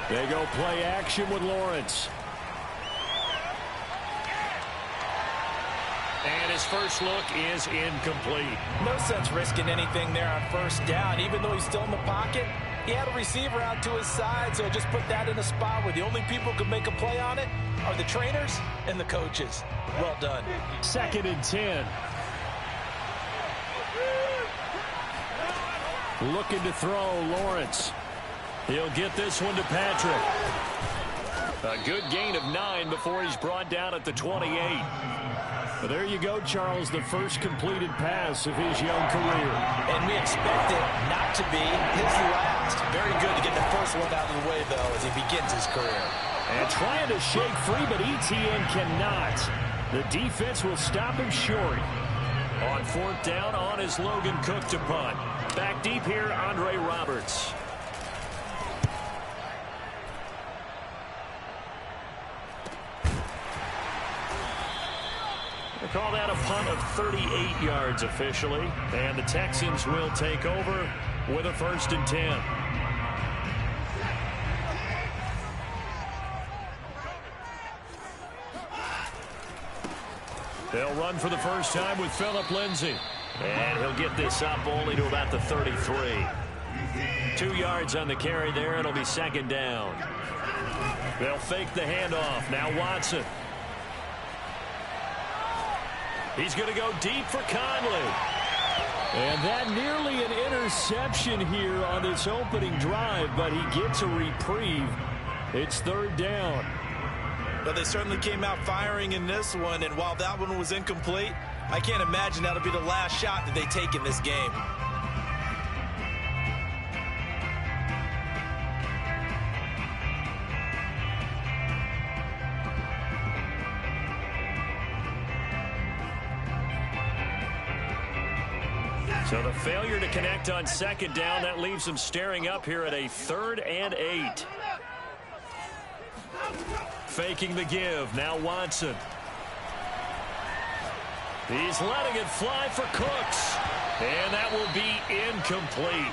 They go play action with Lawrence. And his first look is incomplete. No sense risking anything there on first down. Even though he's still in the pocket, he had a receiver out to his side, so just put that in a spot where the only people who can make a play on it are the trainers and the coaches. Well done. 2nd and 10. Looking to throw, Lawrence. He'll get this one to Patrick. A good gain of 9 before he's brought down at the 28. But there you go, Charles, the first completed pass of his young career. And we expect it not to be his last. Very good to get the first one out of the way, though, as he begins his career. And trying to shake free, but ETN cannot. The defense will stop him short. On 4th down, on is Logan Cook to punt. Back deep here, Andre Roberts. They call that a punt of 38 yards officially. And the Texans will take over with a 1st and 10. They'll run for the first time with Phillip Lindsay. And he'll get this up only to about the 33. 2 yards on the carry there. It'll be 2nd down. They'll fake the handoff. Now Watson. He's going to go deep for Conley. And that nearly an interception here on this opening drive, but he gets a reprieve. It's 3rd down. But they certainly came out firing in this one, and while that one was incomplete, I can't imagine that'll be the last shot that they take in this game. So the failure to connect on 2nd down, that leaves them staring up here at a 3rd and 8. Faking the give. Now Watson. He's letting it fly for Cooks. And that will be incomplete.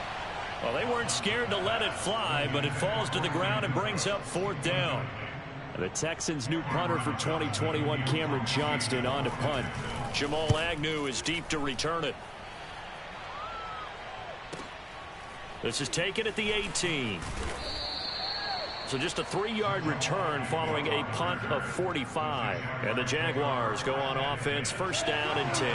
Well, they weren't scared to let it fly, but it falls to the ground and brings up 4th down. The Texans' new punter for 2021, Cameron Johnston, on to punt. Jamal Agnew is deep to return it. This is taken at the 18. So just a 3-yard return following a punt of 45. And the Jaguars go on offense, 1st down and 10.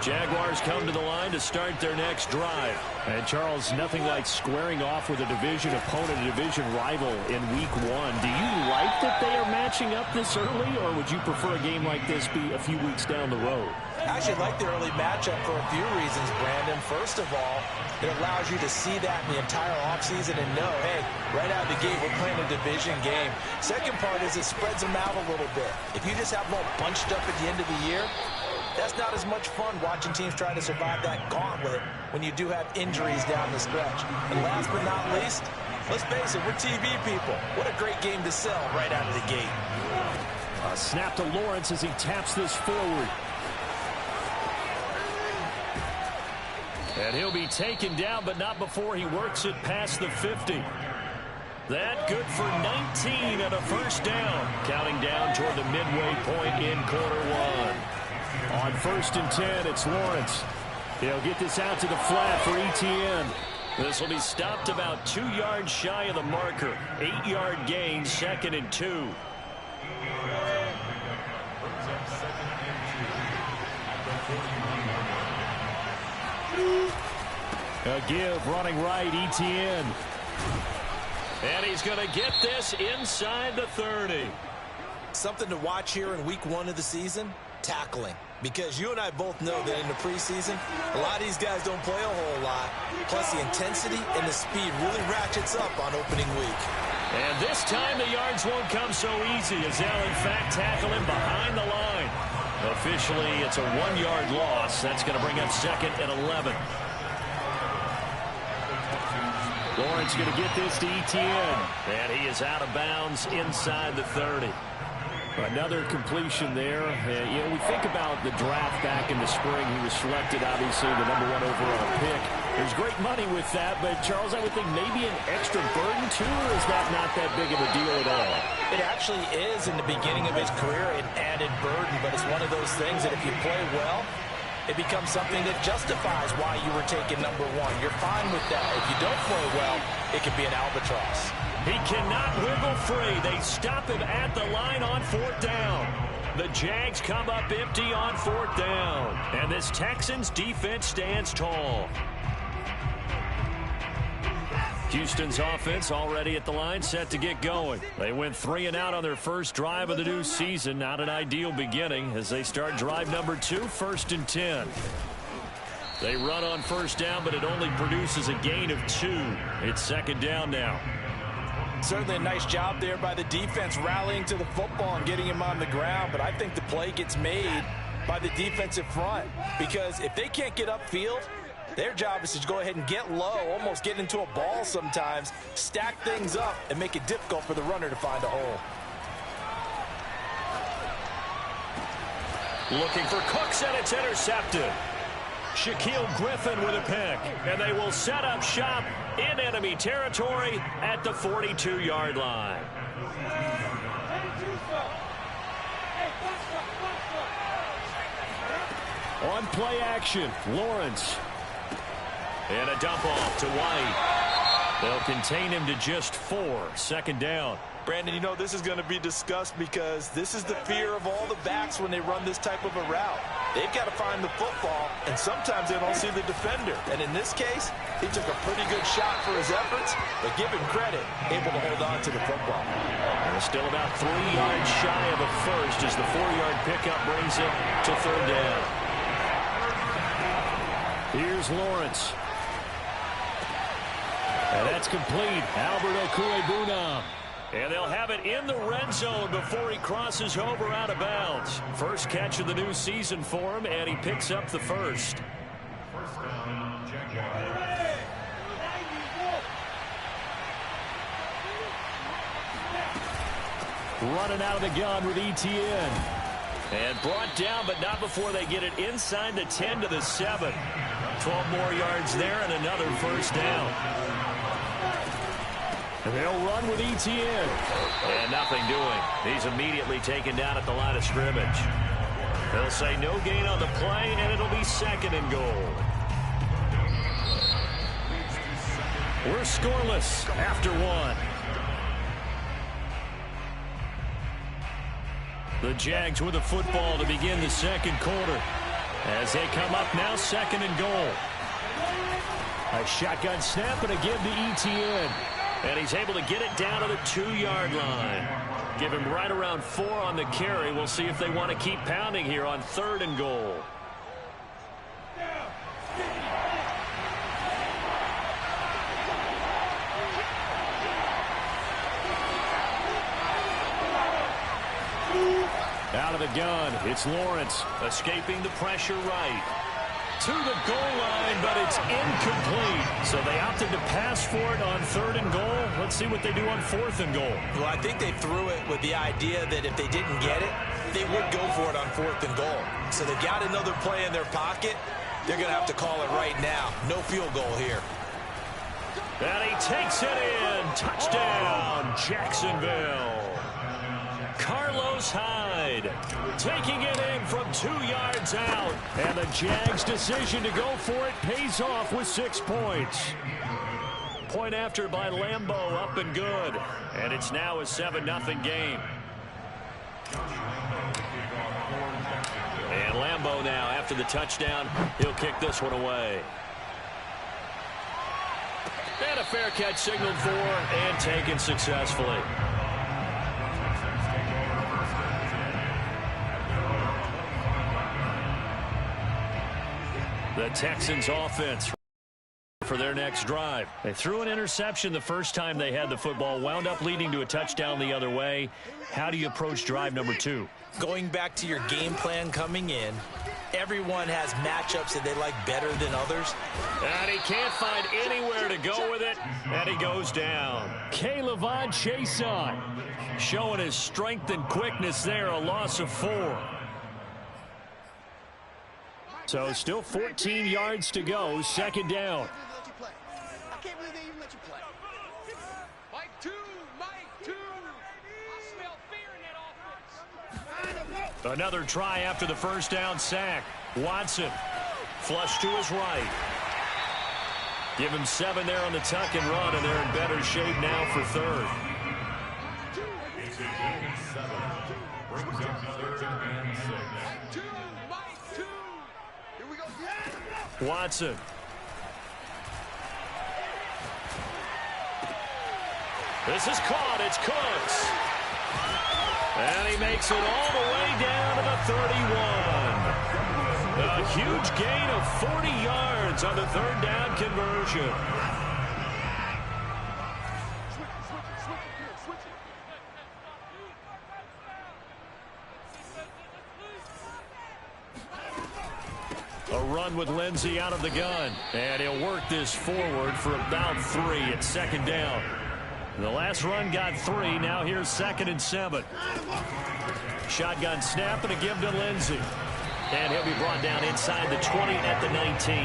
Jaguars come to the line to start their next drive. And Charles, nothing like squaring off with a division opponent, a division rival in week 1. Do you like that they are matching up this early, or would you prefer a game like this be a few weeks down the road? I actually like the early matchup for a few reasons, Brandon. First of all, it allows you to see that in the entire offseason and know, hey, right out of the gate, we're playing a division game. Second part is it spreads them out a little bit. If you just have them all bunched up at the end of the year, that's not as much fun watching teams try to survive that gauntlet when you do have injuries down the stretch. And last but not least, let's face it, we're TV people. What a great game to sell right out of the gate. A snap to Lawrence as he taps this forward. And he'll be taken down, but not before he works it past the 50. That good for 19 and a 1st down. Counting down toward the midway point in quarter 1. On 1st and 10, it's Lawrence. He'll get this out to the flat for ETN. This will be stopped about 2 yards shy of the marker. 8-yard gain, 2nd and 2. A give, running right, ETN. And he's going to get this inside the 30. Something to watch here in week 1 of the season, tackling. Because you and I both know that in the preseason, a lot of these guys don't play a whole lot. Plus, the intensity and the speed really ratchets up on opening week. And this time, the yards won't come so easy as they'll, in fact, tackle him behind the line. Officially, it's a 1-yard loss. That's going to bring up 2nd and 11. Lawrence going to get this to ETN. And he is out of bounds inside the 30. Another completion there. You know, we think about the draft back in the spring. He was selected, obviously, the #1 overall pick. There's great money with that, but, Charles, I would think maybe an extra burden, too, or is that not that big of a deal at all? It actually is in the beginning of his career an added burden, but it's one of those things that if you play well, it becomes something that justifies why you were taken #1. You're fine with that. If you don't play well, it can be an albatross. He cannot wiggle free. They stop him at the line on 4th down. The Jags come up empty on 4th down. And this Texans defense stands tall. Houston's offense already at the line, set to get going. They went 3 and out on their first drive of the new season. Not an ideal beginning as they start drive #2, 1st and 10. They run on 1st down, but it only produces a gain of 2. It's 2nd down now. Certainly a nice job there by the defense rallying to the football and getting him on the ground, but I think the play gets made by the defensive front because if they can't get upfield, their job is to go ahead and get low, almost get into a ball sometimes, stack things up, and make it difficult for the runner to find a hole. Looking for Cooks, and it's intercepted. Shaquille Griffin with a pick, and they will set up shop in enemy territory at the 42-yard line. On play action, Lawrence. And a dump off to White. They'll contain him to just 4. 2nd down. Brandon, you know this is going to be discussed because this is the fear of all the backs when they run this type of a route. They've got to find the football, and sometimes they don't see the defender. And in this case, he took a pretty good shot for his efforts, but give him credit, able to hold on to the football. And still about 3 yards shy of a first as the 4-yard pickup brings it to 3rd down. Here's Lawrence. And that's complete. Albert Okwuegbunam. And they'll have it in the red zone before he crosses over out of bounds. First catch of the new season for him, and he picks up the first. Running out of the gun with ETN. And brought down, but not before they get it inside the 10 to the 7. 12 more yards there and another 1st down. And they'll run with ETN. And nothing doing. He's immediately taken down at the line of scrimmage. They'll say no gain on the play, and it'll be 2nd and goal. We're scoreless after 1. The Jags with the football to begin the 2nd quarter. As they come up now, 2nd and goal. A shotgun snap and a give to ETN. And he's able to get it down to the 2-yard line. Give him right around 4 on the carry. We'll see if they want to keep pounding here on 3rd and goal. Out of the gun, it's Lawrence escaping the pressure right. To the goal line, but it's incomplete. So they opted to pass for it on 3rd and goal. Let's see what they do on 4th and goal. Well, I think they threw it with the idea that if they didn't get it, they would go for it on 4th and goal. So they've got another play in their pocket. They're going to have to call it right now. No field goal here. And he takes it in. Touchdown, Jacksonville. Carlos Hyde taking it in from 2 yards out. And the Jags' decision to go for it pays off with 6 points. Point after by Lambeau, up and good. And it's now a 7-0 game. And Lambeau now, after the touchdown, he'll kick this one away. And a fair catch signaled for and taken successfully. The Texans offense for their next drive. They threw an interception the first time they had the football, wound up leading to a touchdown the other way. How do you approach drive number 2? Going back to your game plan coming in, everyone has matchups that they like better than others. And he can't find anywhere to go with it, and he goes down. K'Lavon Chaisson showing his strength and quickness there, a loss of 4. So still 14 yards to go, second down. I can't believe they even let you play. Mike 2, Mike 2. I smell fear in that offense. Another try after the first down sack. Watson, flush to his right. Give him 7 there on the tuck and run, and they're in better shape now for third. Watson. This is caught. It's Cooks. And he makes it all the way down to the 31. A huge gain of 40 yards on the third down conversion. A run with Lindsey out of the gun. And he'll work this forward for about 3 at second down. The last run got 3. Now here's 2nd and 7. Shotgun snap and a give to Lindsey. And he'll be brought down inside the 20 at the 19.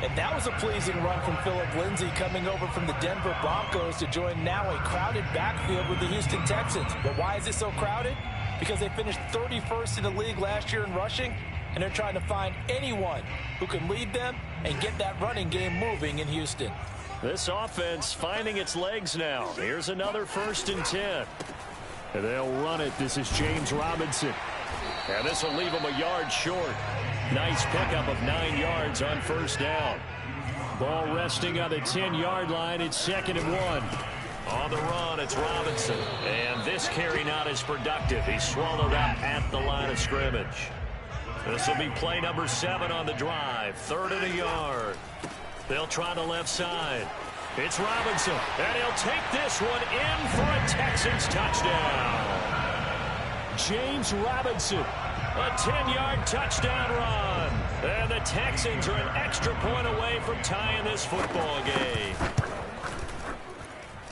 And that was a pleasing run from Phillip Lindsay coming over from the Denver Broncos to join now a crowded backfield with the Houston Texans. But why is it so crowded? Because they finished 31st in the league last year in rushing, and they're trying to find anyone who can lead them and get that running game moving in Houston. This offense finding its legs now. Here's another 1st and 10. And they'll run it. This is James Robinson. And this will leave him a yard short. Nice pickup of 9 yards on first down. Ball resting on the 10-yard line. It's 2nd and 1. On the run, it's Robinson. And this carry not as productive. He's swallowed up at the line of scrimmage. This will be play number 7 on the drive. 3rd and a yard. They'll try the left side. It's Robinson. And he'll take this one in for a Texans touchdown. James Robinson. A 10-yard touchdown run. And the Texans are an extra point away from tying this football game.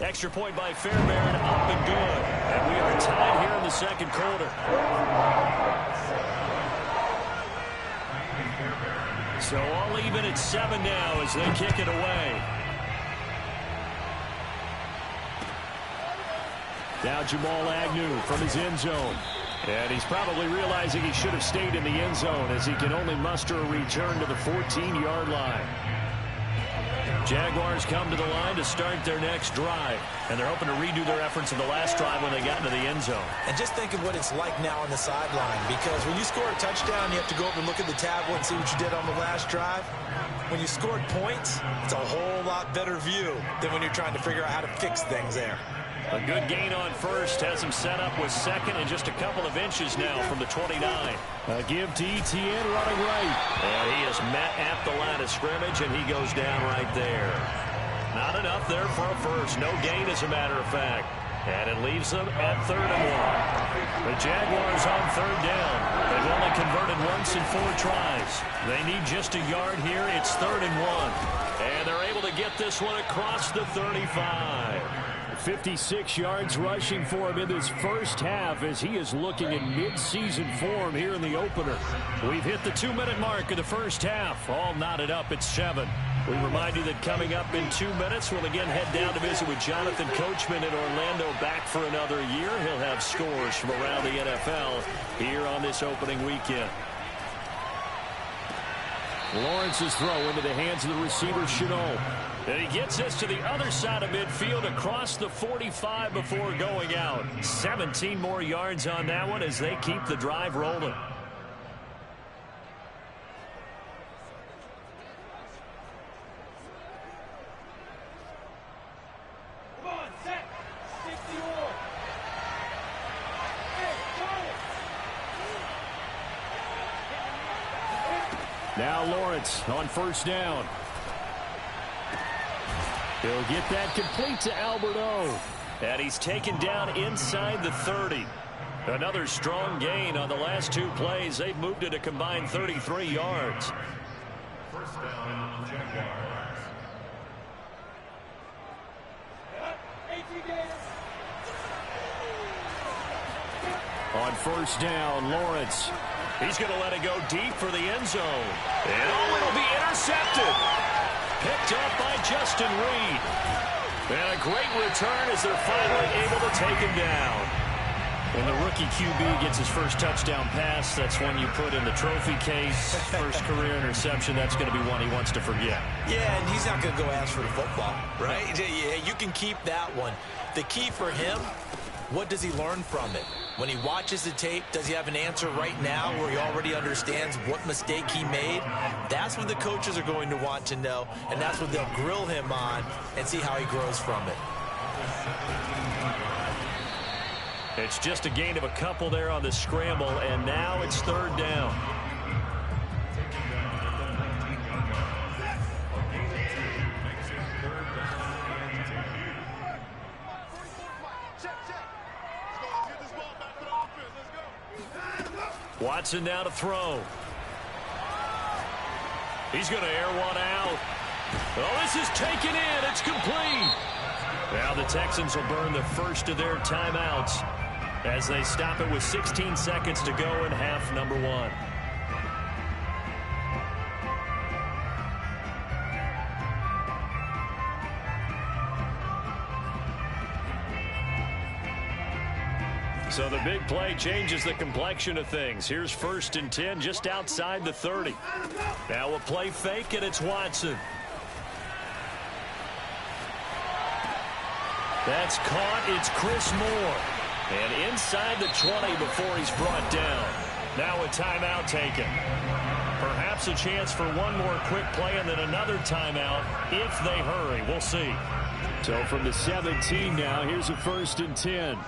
Extra point by Fairbairn, up and good. And we are tied here in the second quarter. So all even at 7 now as they kick it away. Now Jamal Agnew from his end zone. And he's probably realizing he should have stayed in the end zone as he can only muster a return to the 14-yard line. Jaguars come to the line to start their next drive. And they're hoping to redo their efforts in the last drive when they got into the end zone. And just think of what it's like now on the sideline, because when you score a touchdown, you have to go over and look at the tablet and see what you did on the last drive. When you scored points, it's a whole lot better view than when you're trying to figure out how to fix things there. A good gain on first has him set up with 2nd and just a couple of inches now from the 29. A give to Etienne running right. And he is met at the line of scrimmage, and he goes down right there. Not enough there for a first. No gain, as a matter of fact. And it leaves them at 3rd and 1. The Jaguars on 3rd down. They've only converted once in 4 tries. They need just a yard here. It's 3rd and 1. And they're able to get this one across the 35. 56 yards rushing for him in this first half as he is looking in mid-season form here in the opener. We've hit the 2-minute mark of the first half. All knotted up at 7. We remind you that coming up in 2 minutes, we'll again head down to visit with Jonathan Coachman in Orlando, back for another year. He'll have scores from around the NFL here on this opening weekend. Lawrence's throw into the hands of the receiver, Chenault. And he gets this to the other side of midfield across the 45 before going out. 17 more yards on that one as they keep the drive rolling. Now Lawrence on first down. He'll get that complete to Alberto. And he's taken down inside the 30. Another strong gain on the last 2 plays. They've moved it a combined 33 yards. First down, Jaguars. On first down, Lawrence. He's going to let it go deep for the end zone. And it'll be intercepted. Picked up by Justin Reed. And a great return as they're finally able to take him down. When the rookie QB gets his first touchdown pass, that's one you put in the trophy case. First career interception, that's going to be one he wants to forget. Yeah, and he's not going to go ask for the football, right? Yeah, you can keep that one. The key for him, what does he learn from it? When he watches the tape, does he have an answer right now where he already understands what mistake he made? That's what the coaches are going to want to know, and that's what they'll grill him on and see how he grows from it. It's just a gain of a couple there on the scramble, and now it's third down. Watson now to throw. He's going to air one out. Oh, this is taken in. It's complete. Now the Texans will burn the first of their timeouts as they stop it with 16 seconds to go in half number 1. So the big play changes the complexion of things. Here's 1st and 10 just outside the 30. Now a play fake, and it's Watson. That's caught. It's Chris Moore. And inside the 20 before he's brought down. Now a timeout taken. Perhaps a chance for one more quick play and then another timeout if they hurry. We'll see. So from the 17 now, here's a 1st and 10.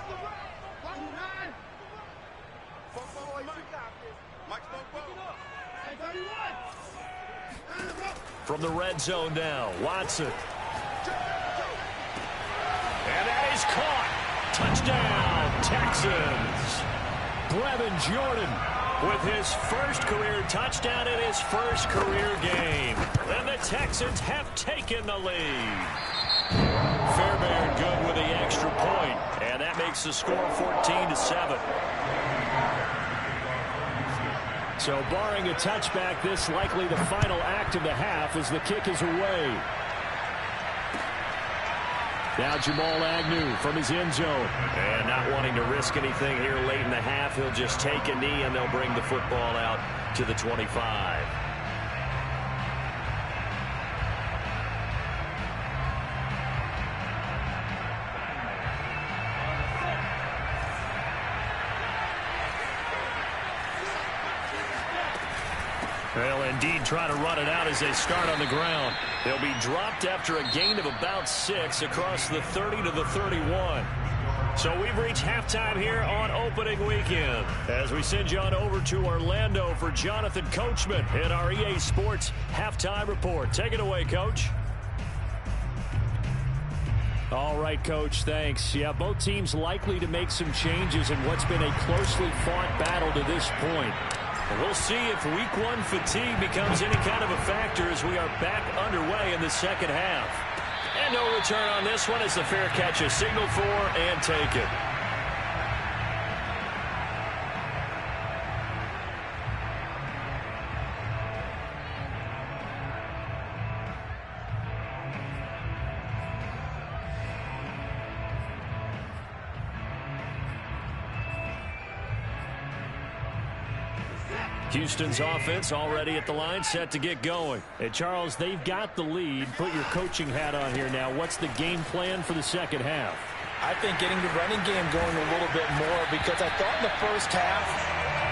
From the red zone now, Watson. And that is caught. Touchdown, Texans. Brevin Jordan with his first career touchdown in his first career game. And the Texans have taken the lead. Fairbairn good with the extra point. And that makes the score 14-7. So barring a touchback, this likely the final act of the half as the kick is away. Now Jamal Agnew from his end zone. And not wanting to risk anything here late in the half, he'll just take a knee and they'll bring the football out to the 25. They'll indeed try to run it out as they start on the ground. They'll be dropped after a gain of about 6 across the 30 to the 31. So we've reached halftime here on opening weekend as we send you on over to Orlando for Jonathan Coachman in our EA Sports Halftime Report. Take it away, Coach. All right, Coach, thanks. Yeah, both teams likely to make some changes in what's been a closely fought battle to this point. We'll see if week 1 fatigue becomes any kind of a factor as we are back underway in the second half. And no return on this one as the fair catch is signaled for and taken. Houston's offense already at the line, set to get going. Hey, Charles, they've got the lead. Put your coaching hat on here now. What's the game plan for the second half? I think getting the running game going a little bit more because I thought in the first half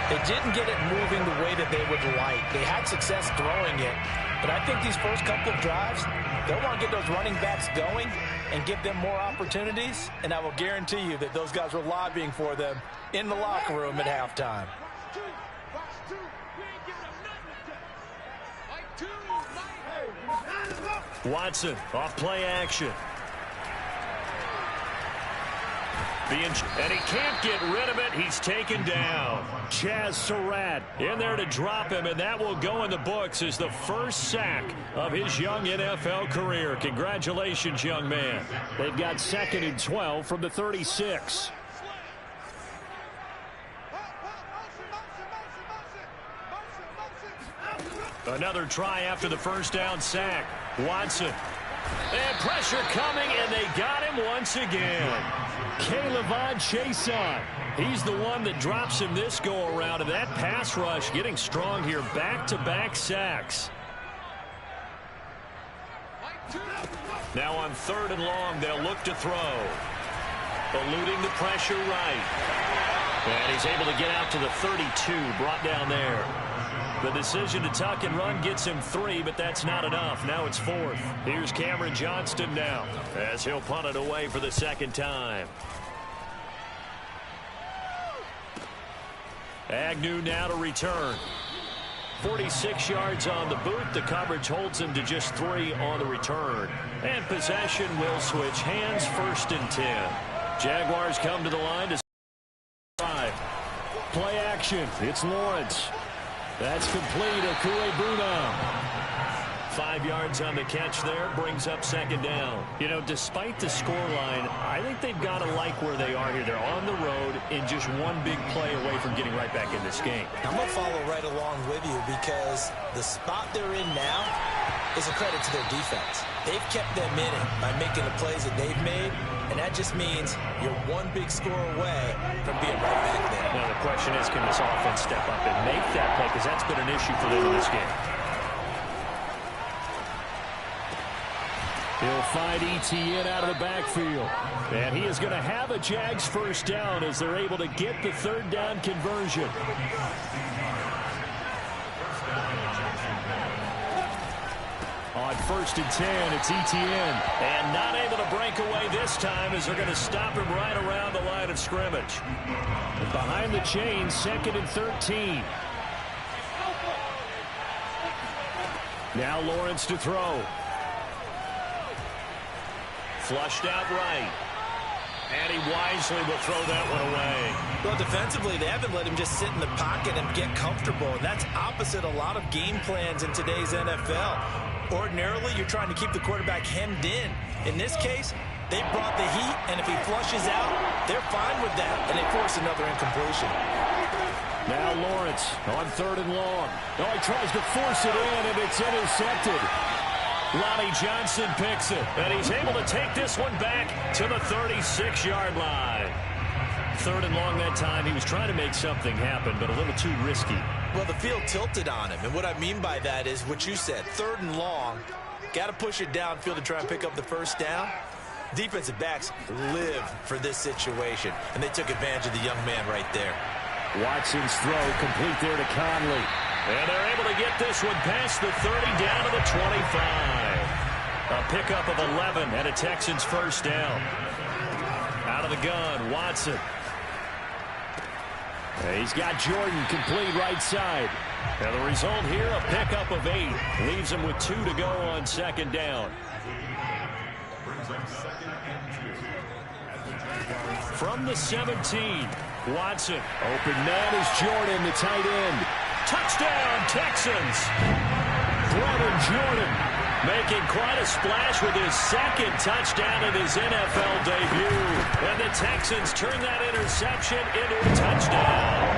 they didn't get it moving the way that they would like. They had success throwing it, but I think these first couple of drives, they'll want to get those running backs going and give them more opportunities, and I will guarantee you that those guys were lobbying for them in the locker room at halftime. Watson off play action. And he can't get rid of it. He's taken down. Chaz Surratt in there to drop him, and that will go in the books as the first sack of his young NFL career. Congratulations, young man. They've got 2nd and 12 from the 36. Another try after the first down sack. Watson. And pressure coming, and they got him once again. K'Lavon Chaisson. He's the one that drops him this go-around, and that pass rush getting strong here. Back-to-back sacks. Now on 3rd and long, they'll look to throw. Eluding the pressure right. And he's able to get out to the 32, brought down there. The decision to tuck and run gets him 3, but that's not enough. Now it's 4th. Here's Cameron Johnston now as he'll punt it away for the 2nd time. Agnew now to return. 46 yards on the boot. The coverage holds him to just 3 on the return. And possession will switch hands. 1st and 10. Jaguars come to the line to 5. Play action. It's Lawrence. That's complete. Okuegbunam. 5 yards on the catch there. Brings up 2nd down. You know, despite the scoreline, I think they've got to like where they are here. They're on the road in just one big play away from getting right back in this game. I'm going to follow right along with you because the spot they're in now is a credit to their defense. They've kept them in it by making the plays that they've made, and that just means you're one big score away from being right back there. Now the question is, can this offense step up and make that play? Because that's been an issue for them in this game. He'll find Etienne out of the backfield. And he is going to have a Jags first down as they're able to get the 3rd down conversion. On 1st and 10, it's Etienne. And not able to break away this time as they're going to stop him right around the line of scrimmage. Behind the chains, 2nd and 13. Now Lawrence to throw. Flushed out right. And he wisely will throw that one away. Well, defensively, they haven't let him just sit in the pocket and get comfortable. And that's opposite a lot of game plans in today's NFL. Ordinarily, you're trying to keep the quarterback hemmed in. In this case, they brought the heat, and if he flushes out, they're fine with that. And they force another incompletion. Now Lawrence on 3rd and long. Oh, he tries to force it in, and it's intercepted. Lonnie Johnson picks it, and he's able to take this one back to the 36-yard line. 3rd and long that time. He was trying to make something happen, but a little too risky. Well, the field tilted on him, and what I mean by that is what you said. 3rd and long, got to push it downfield to try and pick up the first down. Defensive backs live for this situation, and they took advantage of the young man right there. Watson's throw complete there to Conley. And they're able to get this one past the 30 down to the 25. A pickup of 11 and a Texans first down. Out of the gun, Watson. He's got Jordan complete right side. And the result here, a pickup of 8. Leaves him with 2 to go on 2nd down. From the 17, Watson. Open man is Jordan, the tight end. Touchdown, Texans. Brevin Jordan making quite a splash with his 2nd touchdown in his NFL debut. And the Texans turn that interception into a touchdown.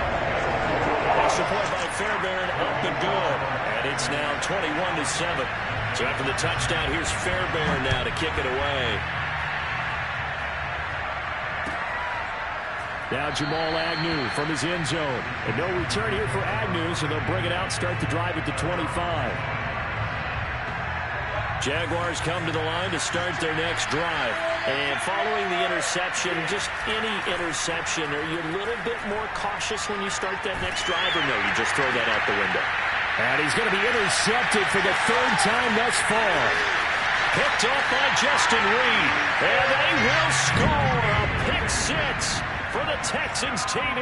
Extra point by Fairbairn, up and good. And it's now 21-7. So after the touchdown, here's Fairbairn now to kick it away. Now Jamal Agnew from his end zone. And no return here for Agnew, so they'll bring it out, start the drive at the 25. Jaguars come to the line to start their next drive. And following the interception, just any interception, are you a little bit more cautious when you start that next drive, or no, you just throw that out the window? And he's going to be intercepted for the 3rd time thus far. Picked off by Justin Reed. And they will score a pick 6 for the Texans TD.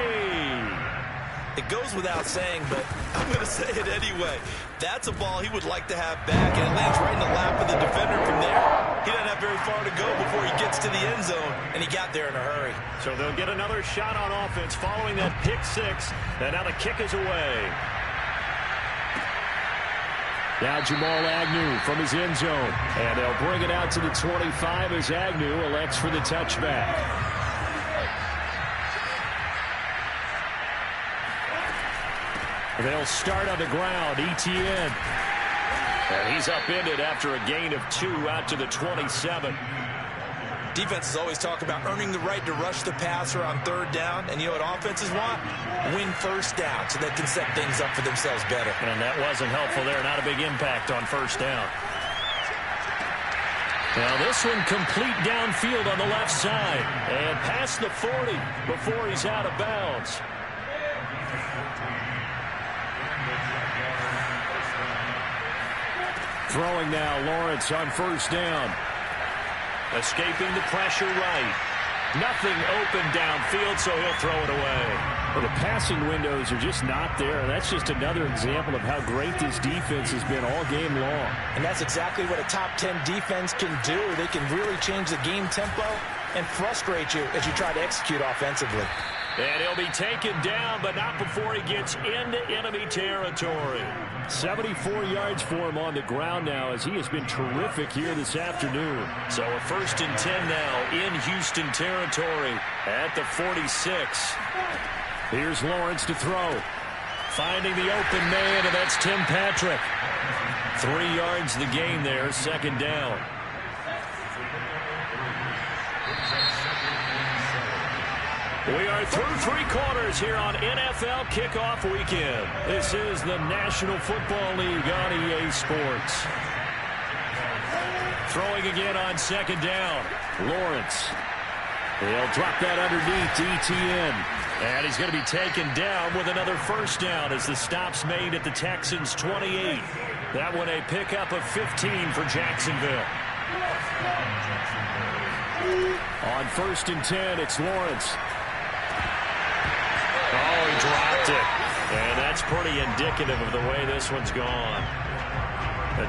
It goes without saying, but I'm going to say it anyway. That's a ball he would like to have back, and it lands right in the lap of the defender from there. He doesn't have very far to go before he gets to the end zone, and he got there in a hurry. So they'll get another shot on offense following that pick six, and now the kick is away. Now Jamal Agnew from his end zone, and they'll bring it out to the 25 as Agnew elects for the touchback. They'll start on the ground. Etienne. And he's upended after a gain of 2 out to the 27. Defenses always talk about earning the right to rush the passer on third down. And you know what offenses want? Win first down so they can set things up for themselves better. And that wasn't helpful there. Not a big impact on first down. Now this one complete downfield on the left side. And past the 40 before he's out of bounds. Throwing now, Lawrence on first down. Escaping the pressure right. Nothing open downfield, so he'll throw it away. Well, the passing windows are just not there. That's just another example of how great this defense has been all game long. And that's exactly what a top 10 defense can do. They can really change the game tempo and frustrate you as you try to execute offensively. And he'll be taken down, but not before he gets into enemy territory. 74 yards for him on the ground now as he has been terrific here this afternoon. So a 1st and 10 now in Houston territory at the 46. Here's Lawrence to throw. Finding the open man, and that's Tim Patrick. 3 yards the gain there, 2nd down. We are through 3 quarters here on NFL Kickoff Weekend. This is the National Football League on EA Sports. Throwing again on 2nd down. Lawrence. He'll drop that underneath to Etienne. And he's going to be taken down with another 1st down as the stop's made at the Texans' 28. That one a pickup of 15 for Jacksonville. On 1st and 10, it's Lawrence. Oh, he dropped it. And that's pretty indicative of the way this one's gone.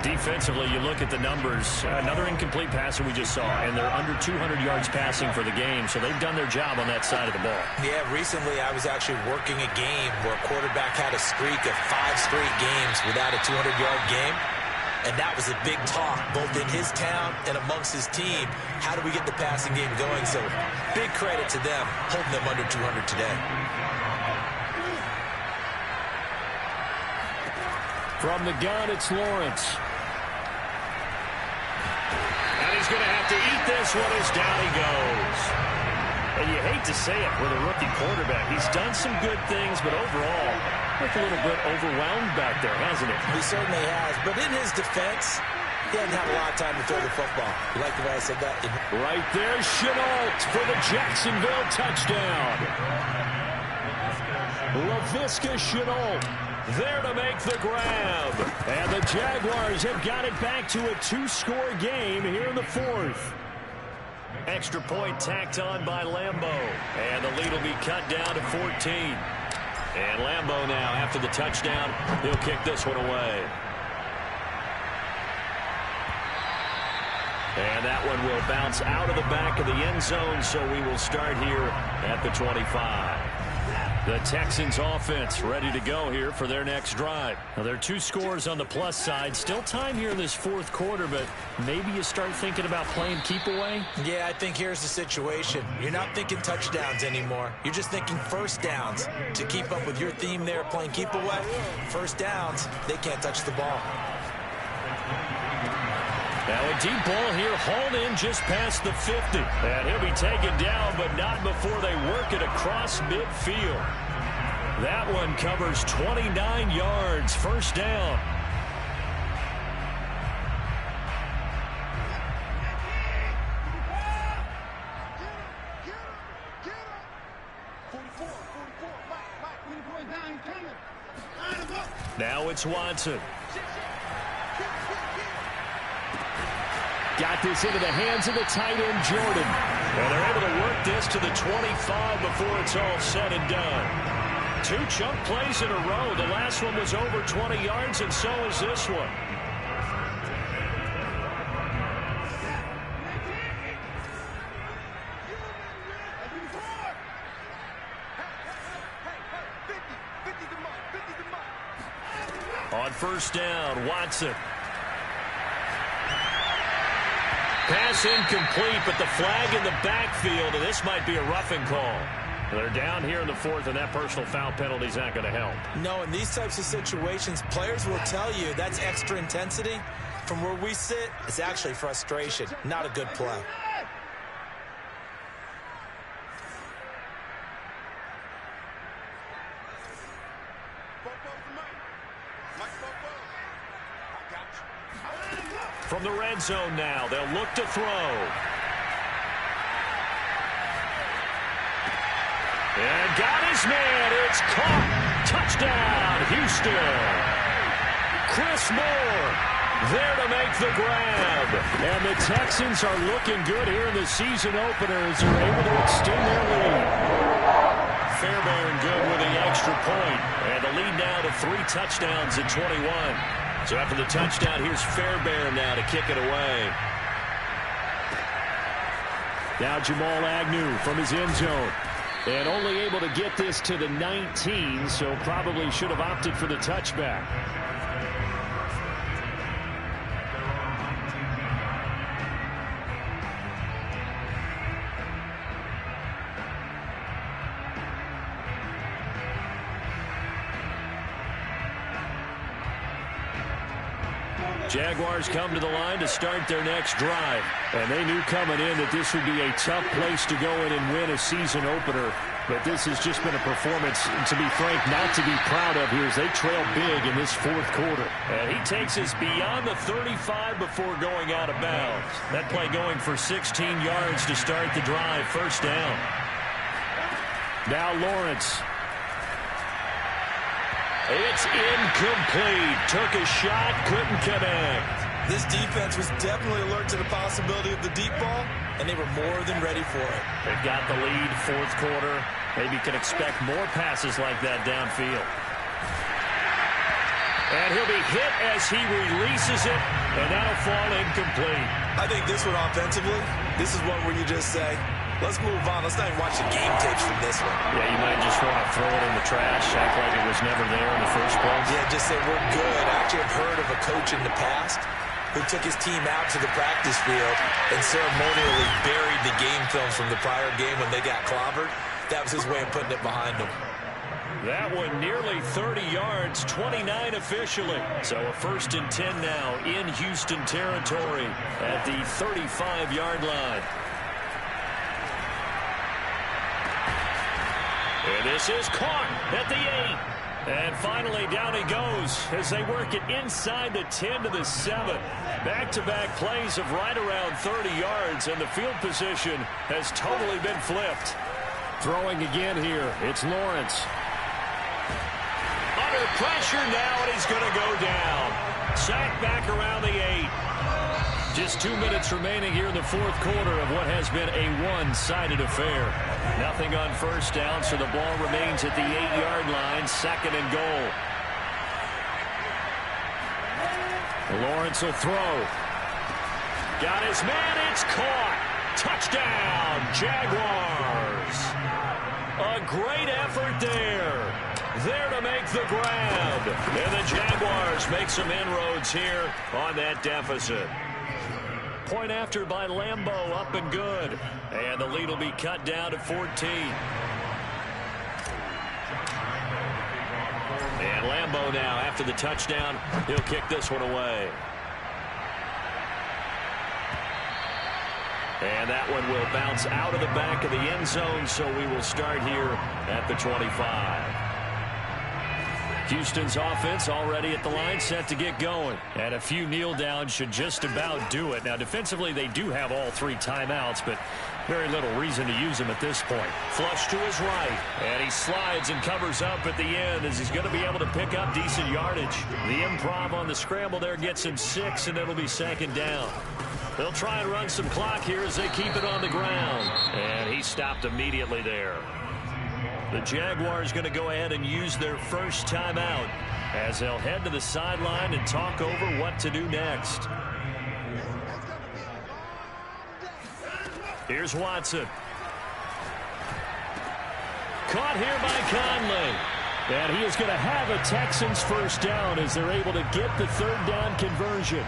Defensively, you look at the numbers. Another incomplete passer we just saw, and they're under 200 yards passing for the game, so they've done their job on that side of the ball. Yeah, recently I was actually working a game where a quarterback had a streak of 5 straight games without a 200-yard game, and that was a big talk, both in his town and amongst his team. How do we get the passing game going? So big credit to them, holding them under 200 today. From the gun, it's Lawrence. And he's going to have to eat this one as down he goes. And you hate to say it with a rookie quarterback. He's done some good things, but overall, looked a little bit overwhelmed back there, hasn't he? He certainly has. But in his defense, he hadn't had a lot of time to throw the football. You like the way I said that? Right there, Chenault for the Jacksonville touchdown. Laviska Chenault there to make the grab. And the Jaguars have got it back to a 2-score game here in the 4th. Extra point tacked on by Lambeau. And the lead will be cut down to 14. And Lambeau now, after the touchdown, he'll kick this one away. And that one will bounce out of the back of the end zone, so we will start here at the 25. The Texans offense ready to go here for their next drive. Now, there are 2 scores on the plus side. Still time here in this 4th quarter, but maybe you start thinking about playing keep away? Yeah, I think here's the situation. You're not thinking touchdowns anymore. You're just thinking 1st downs. To keep up with your theme there, playing keep away, 1st downs, they can't touch the ball. Now a deep ball here, hauled in just past the 50. And he'll be taken down, but not before they work it across midfield. That one covers 29 yards, 1st down. Now it's Watson. Got this into the hands of the tight end, Jordan. And they're able to work this to the 25 before it's all said and done. 2 chunk plays in a row. The last one was over 20 yards, and so is this one. On first down, Watson. Pass incomplete, but the flag in the backfield, and this might be a roughing call. They're down here in the 4th, and that personal foul penalty is not going to help. No, in these types of situations, players will tell you that's extra intensity. From where we sit, it's actually frustration, not a good play. From the red zone now, they'll look to throw. And got his man. It's caught. Touchdown, Houston. Chris Moore there to make the grab. And the Texans are looking good here in the season openers. They're able to extend their lead. Fairbairn good with the extra point. And the lead now to 3 touchdowns at 21. So after the touchdown, here's Fairbairn now to kick it away. Now Jamal Agnew from his end zone. And only able to get this to the 19, so probably should have opted for the touchback. Jaguars come to the line to start their next drive. And they knew coming in that this would be a tough place to go in and win a season opener. But this has just been a performance, to be frank, not to be proud of here as they trail big in this 4th quarter. And he takes us beyond the 35 before going out of bounds. That play going for 16 yards to start the drive. First down. Now Lawrence. It's incomplete. Took a shot, couldn't connect. This defense was definitely alert to the possibility of the deep ball, and they were more than ready for it. They've got the lead, 4th quarter. Maybe can expect more passes like that downfield. And he'll be hit as he releases it, and that'll fall incomplete. I think this one offensively, this is one where you just say, let's move on. Let's not even watch the game tapes from this one. Yeah, you might just want to throw it in the trash, act like it was never there in the first place. Yeah, just say we're good. I actually have heard of a coach in the past who took his team out to the practice field and ceremonially buried the game films from the prior game when they got clobbered. That was his way of putting it behind them. That one nearly 30 yards, 29 officially. So a 1st and 10 now in Houston territory at the 35-yard line. And this is caught at the 8. And finally down he goes as they work it inside the 10 to the 7. Back-to-back plays of right around 30 yards, and the field position has totally been flipped. Throwing again here, it's Lawrence. Under pressure now, and he's going to go down. Sacked back around the 8. Just 2 minutes remaining here in the 4th quarter of what has been a one-sided affair. Nothing on first down, so the ball remains at the 8-yard line, 2nd and goal. Lawrence will throw. Got his man, it's caught. Touchdown, Jaguars. A great effort there. There to make the grab. And the Jaguars make some inroads here on that deficit. Point after by Lambeau, up and good. And the lead will be cut down to 14. And Lambeau now, after the touchdown, he'll kick this one away. And that one will bounce out of the back of the end zone, so we will start here at the 25. Houston's offense already at the line, set to get going. And a few kneel downs should just about do it. Now, defensively, they do have all 3 timeouts, but very little reason to use them at this point. Flush to his right, and he slides and covers up at the end as he's going to be able to pick up decent yardage. The improv on the scramble there gets him 6, and it'll be 2nd down. They'll try and run some clock here as they keep it on the ground. And he stopped immediately there. The Jaguars going to go ahead and use their first timeout as they'll head to the sideline and talk over what to do next. Here's Watson. Caught here by Conley. And he is going to have a Texans first down as they're able to get the third down conversion.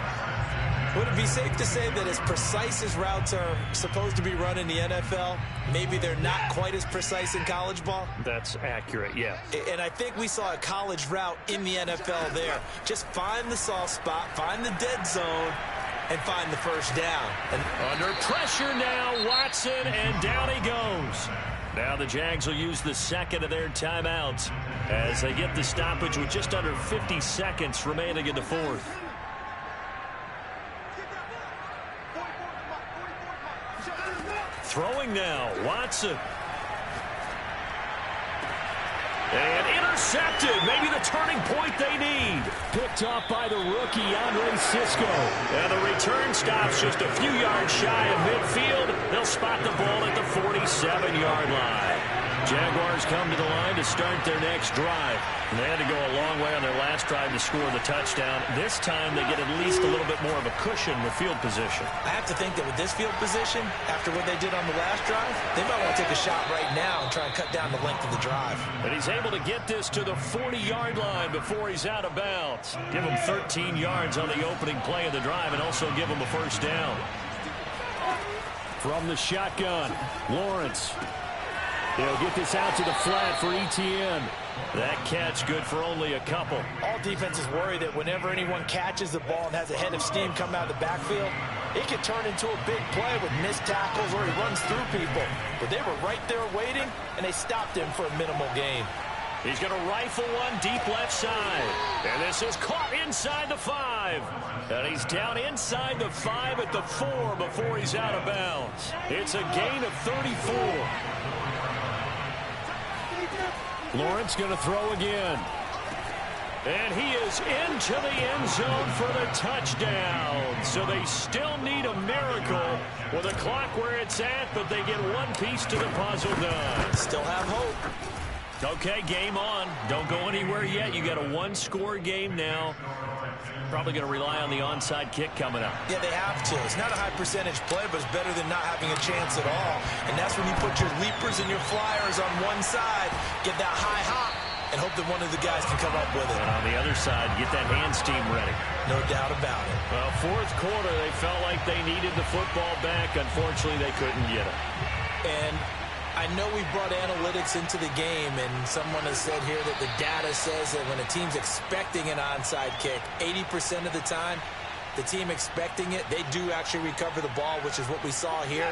Would it be safe to say that as precise as routes are supposed to be run in the NFL, maybe they're not quite as precise in college ball? That's accurate, yeah. And I think we saw a college route in the NFL there. Just find the soft spot, find the dead zone, and find the first down. And under pressure now, Watson, and down he goes. Now the Jags will use the second of their timeouts as they get the stoppage with just under 50 seconds remaining in the fourth. Throwing now, Watson. And intercepted. Maybe the turning point they need. Picked off by the rookie, Andre Cisco. And the return stops just a few yards shy of midfield. They'll spot the ball at the 47-yard line. Jaguars come to the line to start their next drive. And they had to go a long way on their last drive to score the touchdown. This time they get at least a little bit more of a cushion with field position. I have to think that with this field position, after what they did on the last drive, they might want to take a shot right now and try and cut down the length of the drive. And he's able to get this to the 40-yard line before he's out of bounds. Give him 13 yards on the opening play of the drive and also give him a first down. From the shotgun, Lawrence. He'll get this out to the flat for Etienne. That catch good for only a couple. All defenses worry that whenever anyone catches the ball and has a head of steam coming out of the backfield, it can turn into a big play with missed tackles or he runs through people. But they were right there waiting, and they stopped him for a minimal gain. He's going to rifle one deep left side. And this is caught inside the 5. And he's down inside the 5 at the 4 before he's out of bounds. It's a gain of 34. Lawrence going to throw again. And he is into the end zone for the touchdown. So they still need a miracle with the clock where it's at, but they get one piece to the puzzle done. Still have hope. Okay, game on. Don't go anywhere yet. You got a one-score game now. Probably going to rely on the onside kick coming up. Yeah, they have to. It's not a high percentage play, but it's better than not having a chance at all. And that's when you put your leapers and your flyers on one side, get that high hop, and hope that one of the guys can come up with it. And on the other side, get that hand steam ready. No doubt about it. Well, fourth quarter, they felt like they needed the football back. Unfortunately, they couldn't get it. And I know we brought analytics into the game, and someone has said here that the data says that when a team's expecting an onside kick, 80% of the time, the team expecting it, they do actually recover the ball, which is what we saw here.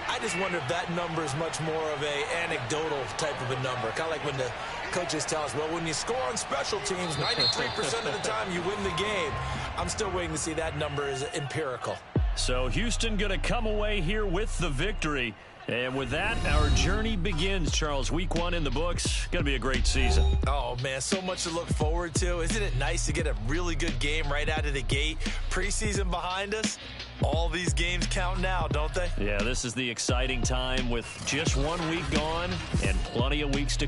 I just wonder if that number is much more of a anecdotal type of a number. Kind of like when the coaches tell us, well, when you score on special teams, 93% of the time you win the game. I'm still waiting to see that number is empirical. So Houston going to come away here with the victory. And with that, our journey begins, Charles. Week 1 in the books. Going to be a great season. Oh, man, so much to look forward to. Isn't it nice to get a really good game right out of the gate? Preseason behind us. All these games count now, don't they? Yeah, this is the exciting time with just 1 week gone and plenty of weeks to